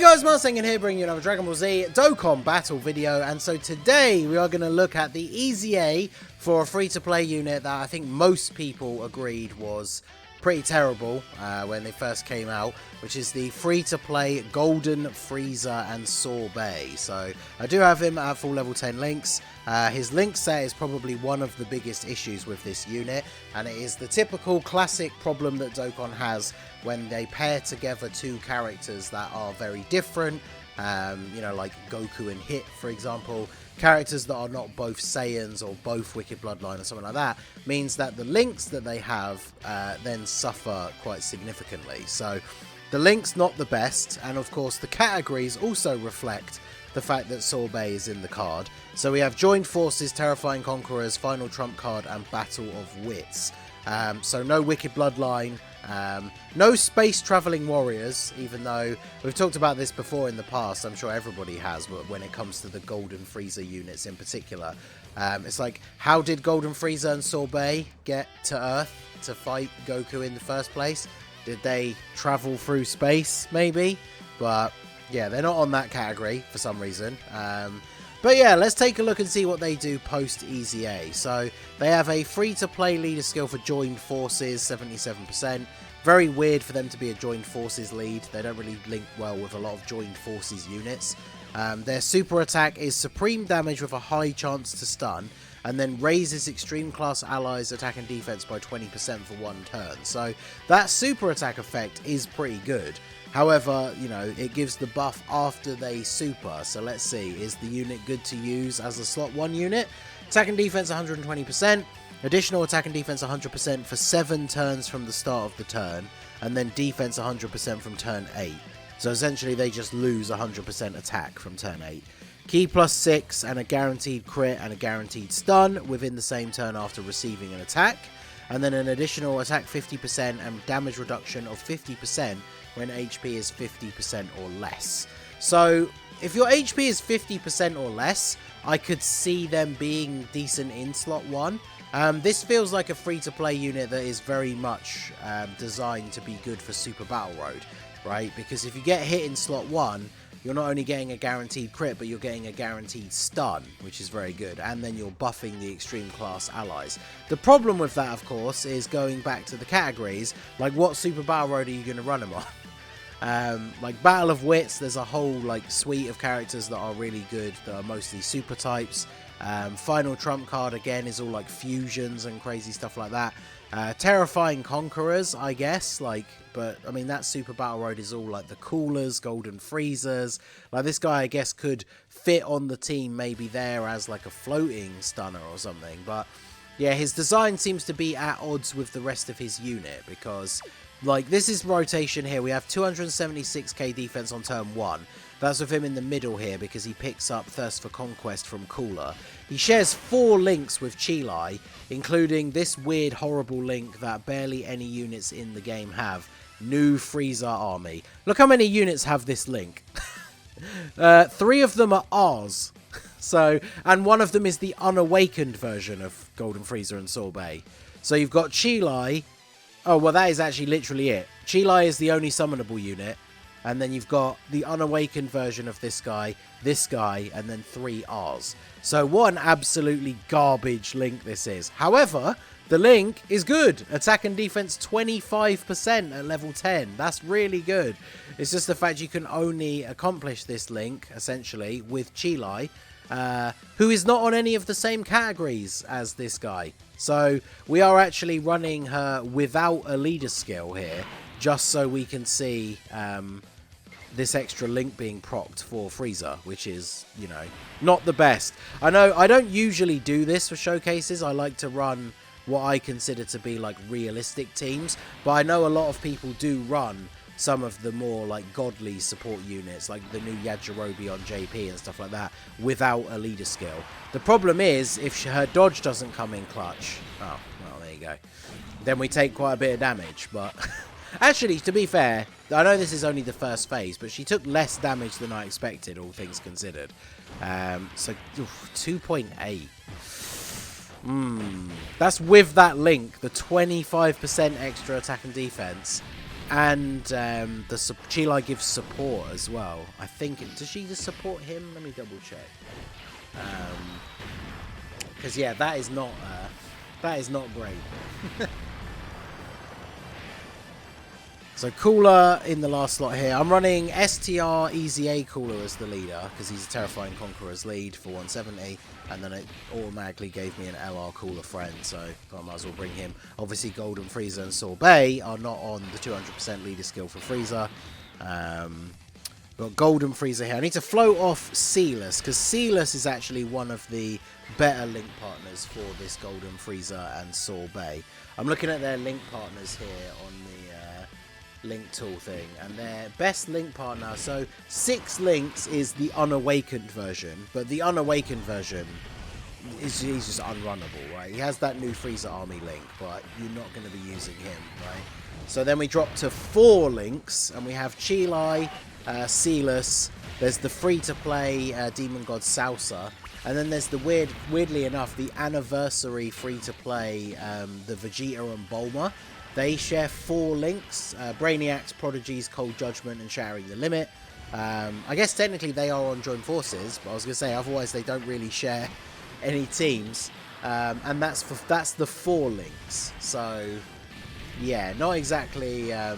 guys, Marsing here bringing you another Dragon Ball Z Dokkan battle video, and so today we are going to look at the EZA for a free-to-play unit that I think most people agreed was pretty terrible when they first came out, which is the free-to-play Golden Frieza and Sorbet. So I do have him at full level 10 links. His link set is probably one of the biggest issues with this unit, and it is the typical classic problem that Dokkan has when they pair together two characters that are very different, you know, like Goku and Hit, for example. Characters that are not both Saiyans or both Wicked Bloodline or something like that, means that the links that they have then suffer quite significantly. So the link's not the best, and of course the categories also reflect the fact that Sorbet is in the card. So we have Joined Forces, Terrifying Conquerors, Final Trump Card, and Battle of Wits. So no Wicked Bloodline, no Space Traveling Warriors, even though we've talked about this before in the past. I'm sure everybody has, but when it comes to the Golden Frieza units in particular, it's like, how did Golden Frieza and Sorbet get to Earth to fight Goku in the first place? Did they travel through space, maybe? But yeah, they're not on that category for some reason. But yeah, let's take a look and see what they do post EZA. So they have a free-to-play leader skill for Joined Forces, 77%. Very weird for them to be a Joined Forces lead. They don't really link well with a lot of Joined Forces units. Their super attack is supreme damage with a high chance to stun, and then raises extreme class allies' attack and defense by 20% for one turn. So that super attack effect is pretty good. However, you know, it gives the buff after they super. So let's see, is the unit good to use as a slot 1 unit? Attack and defense 120%, additional attack and defense 100% for 7 turns from the start of the turn, and then defense 100% from turn 8. So essentially they just lose 100% attack from turn 8. Key +6 and a guaranteed crit and a guaranteed stun within the same turn after receiving an attack. And then an additional attack 50% and damage reduction of 50% when HP is 50% or less. So if your HP is 50% or less, I could see them being decent in slot 1. This feels like a free-to-play unit that is very much designed to be good for Super Battle Road, right? Because if you get hit in slot 1, you're not only getting a guaranteed crit, but you're getting a guaranteed stun, which is very good. And then you're buffing the extreme class allies. The problem with that, of course, is going back to the categories, like what Super Battle Road are you going to run them on? Like Battle of Wits, there's a whole like suite of characters that are really good, that are mostly super types. Final Trump Card, again, is all like fusions and crazy stuff like that. Terrifying Conquerors, I guess, like, but I mean that Super Battle Road is all like the coolers, Golden Freezers. Like this guy, I guess, could fit on the team maybe there as like a floating stunner or something. But yeah, his design seems to be at odds with the rest of his unit, because like this is rotation here. We have 276k defense on turn 1. That's with him in the middle here because he picks up Thirst for Conquest from Cooler. He shares 4 links with Chilai, including this weird, horrible link that barely any units in the game have. New Frieza Army. Look how many units have this link. 3 of them are ours. So, and one of them is the unawakened version of Golden Frieza and Sorbet. So you've got Chilai. Oh, well, that is actually literally it. Chilai is the only summonable unit. And then you've got the unawakened version of this guy, and then 3 Rs. So what an absolutely garbage link this is. However, the link is good. Attack and defense 25% at level 10. That's really good. It's just the fact you can only accomplish this link, essentially, with Chilai, who is not on any of the same categories as this guy. So we are actually running her without a leader skill here, just so we can see this extra link being procced for Frieza, which is, you know, not the best. I know I don't usually do this for showcases. I like to run what I consider to be like realistic teams, but I know a lot of people do run some of the more like godly support units, like the new Yajirobe on JP and stuff like that, without a leader skill. The problem is, if her dodge doesn't come in clutch, oh, well, there you go, then we take quite a bit of damage, but actually, to be fair, I know this is only the first phase, but she took less damage than I expected, all things considered. So, 2.8. That's with that link, the 25% extra attack and defense. And Chilai gives support as well. I think does she just support him? Let me double check. Because yeah, that is not great. So Cooler in the last slot here. I'm running STR EZA Cooler as the leader because he's a Terrifying Conqueror's lead for 170, and then it automatically gave me an LR Cooler friend, so I might as well bring him. Obviously Golden Frieza and Sorbet are not on the 200% leader skill for Frieza. Got Golden Frieza here. I need to float off Sealess because Sealess is actually one of the better link partners for this Golden Frieza and Sorbet. I'm looking at their link partners here on the link tool thing, and their best link partner, so 6 links is the unawakened version, but the unawakened version is he's just unrunnable, right? He has that new Frieza army link, but you're not going to be using him, right? So then we drop to 4 links, and we have Chilai, Sealess, there's the free-to-play Demon God Salsa, and then there's the weirdly enough, the anniversary free-to-play, the Vegeta and Bulma. They share 4 links, Brainiacs, Prodigies, Cold Judgment, and Shattering the Limit. I guess technically they are on Joint Forces, but I was going to say, otherwise they don't really share any teams. And that's the 4 links. So, yeah, not exactly a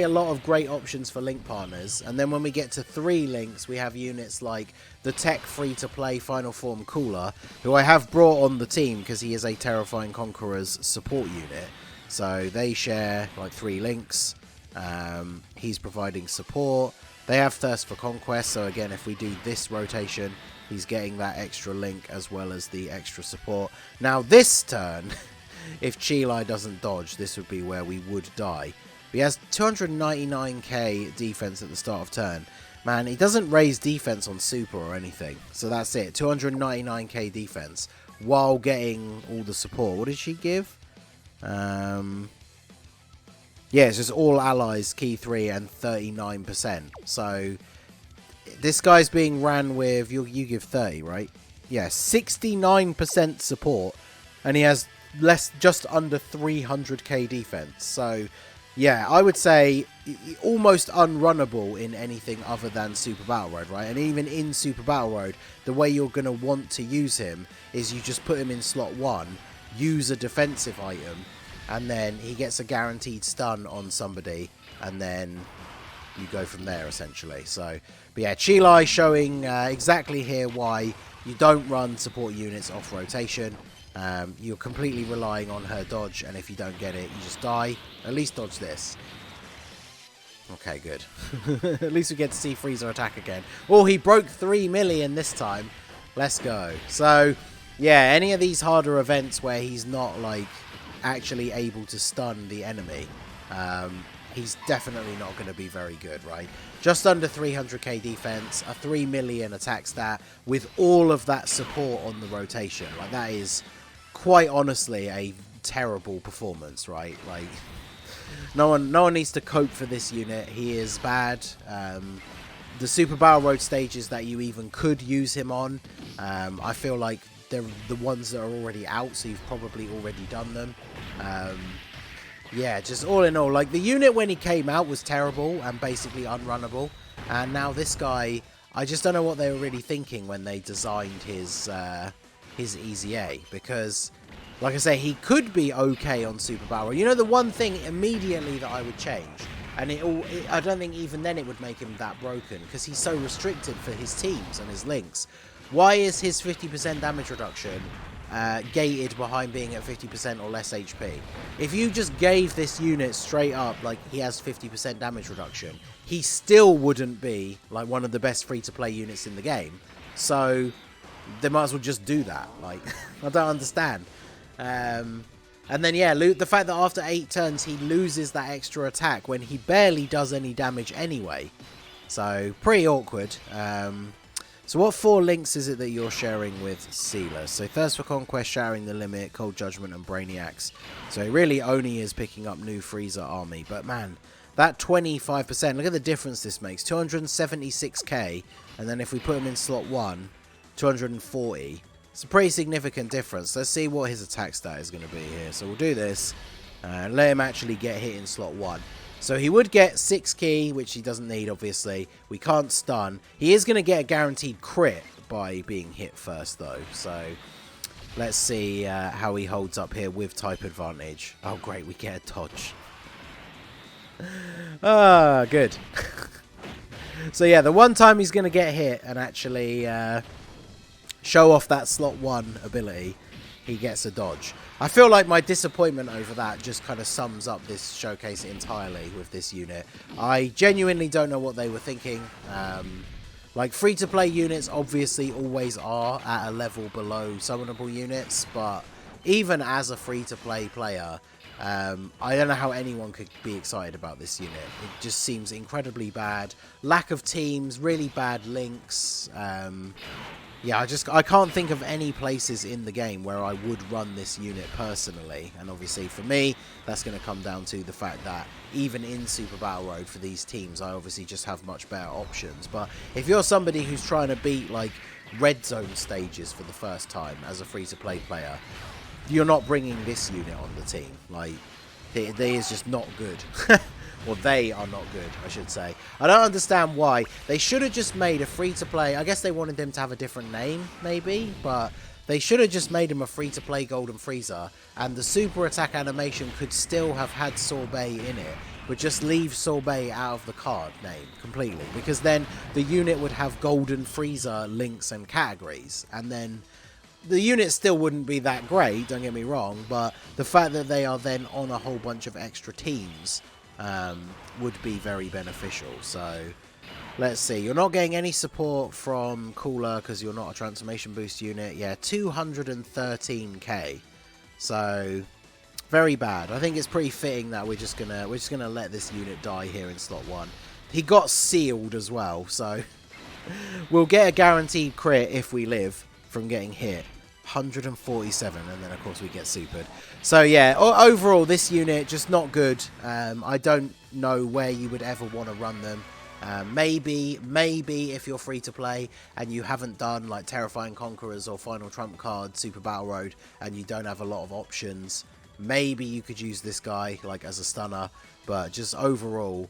lot of great options for link partners. And then when we get to 3 links, we have units like the tech free-to-play Final Form Cooler, who I have brought on the team because he is a Terrifying Conqueror's support unit. So they share like 3 links. He's providing support. They have Thirst for Conquest, so again, if we do this rotation, he's getting that extra link as well as the extra support. Now this turn, if Chilai doesn't dodge, this would be where we would die. He has 299k defense at the start of turn. Man, he doesn't raise defense on super or anything. So that's it. 299k defense while getting all the support. What did she give? Yeah, it's just all allies, key 3 and 39%. So this guy's being ran with, you give 30, right? Yeah, 69% support. And he has just under 300k defense. So yeah, I would say almost unrunnable in anything other than Super Battle Road, right? And even in Super Battle Road, the way you're going to want to use him is you just put him in slot 1, use a defensive item, and then he gets a guaranteed stun on somebody, and then you go from there, essentially. So, but yeah, Chilai showing exactly here why you don't run support units off rotation. You're completely relying on her dodge, and if you don't get it, you just die. At least dodge this. Okay, good. At least we get to see Frieza attack again. Oh, he broke 3 million this time. Let's go. So, yeah, any of these harder events where he's not, like, actually able to stun the enemy, he's definitely not going to be very good, right? Just under 300k defense, a 3 million attack stat with all of that support on the rotation. Like, that is quite honestly a terrible performance, right? Like, no one needs to cope for this unit. He is bad. The Super Battle Road stages that you even could use him on, I feel like they're the ones that are already out, so you've probably already done them. Yeah, just all in all, like, the unit when he came out was terrible and basically unrunnable, and now this guy, I just don't know what they were really thinking when they designed his EZA, because, like I say, he could be okay on Super Battle Road. You know, the one thing immediately that I would change, and I don't think even then it would make him that broken, because he's so restricted for his teams and his links. Why is his 50% damage reduction gated behind being at 50% or less HP? If you just gave this unit straight up, like, he has 50% damage reduction, he still wouldn't be, like, one of the best free-to-play units in the game. So they might as well just do that. Like, I don't understand. And then, yeah, the fact that after 8 turns he loses that extra attack when he barely does any damage anyway. So, pretty awkward. So what 4 links is it that you're sharing with Sealess? So Thirst for Conquest, Shattering the Limit, Cold Judgment, and Brainiacs. So it really only is picking up new Frieza army. But man, that 25%, look at the difference this makes. 276k, and then if we put him in slot 1, 240. It's a pretty significant difference. Let's see what his attack stat is going to be here. So we'll do this. Let him actually get hit in slot 1. So he would get 6 key, which he doesn't need, obviously. We can't stun. He is going to get a guaranteed crit by being hit first, though. So let's see how he holds up here with type advantage. Oh, great. We get a dodge. Ah, good. So, yeah, the one time he's going to get hit and actually show off that slot 1 ability, he gets a dodge. I feel like my disappointment over that just kind of sums up this showcase entirely with this unit. I genuinely don't know what they were thinking. Like, free-to-play units obviously always are at a level below summonable units, but even as a free-to-play player, I don't know how anyone could be excited about this unit. It just seems incredibly bad. Lack of teams, really bad links. Yeah, I can't think of any places in the game where I would run this unit personally. And obviously for me, that's going to come down to the fact that even in Super Battle Road for these teams, I obviously just have much better options. But if you're somebody who's trying to beat like red zone stages for the first time as a free-to-play player, you're not bringing this unit on the team. Like, they is just not good. Or they are not good, I should say. I don't understand why. They should have just made a free-to-play. I guess they wanted them to have a different name, maybe. But they should have just made him a free-to-play Golden Frieza. And the super attack animation could still have had Sorbet in it. But just leave Sorbet out of the card name completely. Because then the unit would have Golden Frieza links and categories. And then the unit still wouldn't be that great, don't get me wrong. But the fact that they are then on a whole bunch of extra teams would be very beneficial. So let's see. You're not getting any support from Cooler because you're not a transformation boost unit. Yeah, 213k. So very bad. I think it's pretty fitting that we're just gonna let this unit die here in slot 1. He got sealed as well, so we'll get a guaranteed crit if we live from getting hit. 147, and then of course we get supered. So yeah, overall this unit just not good. I don't know where you would ever want to run them. Maybe if you're free to play and you haven't done like Terrifying Conquerors or Final Trump Card Super Battle Road and you don't have a lot of options, maybe you could use this guy like as a stunner. But just overall,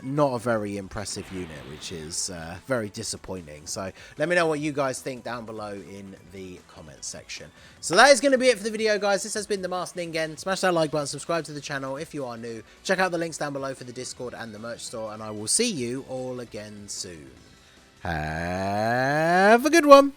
not a very impressive unit, which is very disappointing. So let me know what you guys think down below in the comments section. So that is going to be it for the video, guys. This has been the Masked Ningen. Smash that like button, subscribe to the channel if you are new. Check out the links down below for the Discord and the merch store, and I will see you all again soon. Have a good one.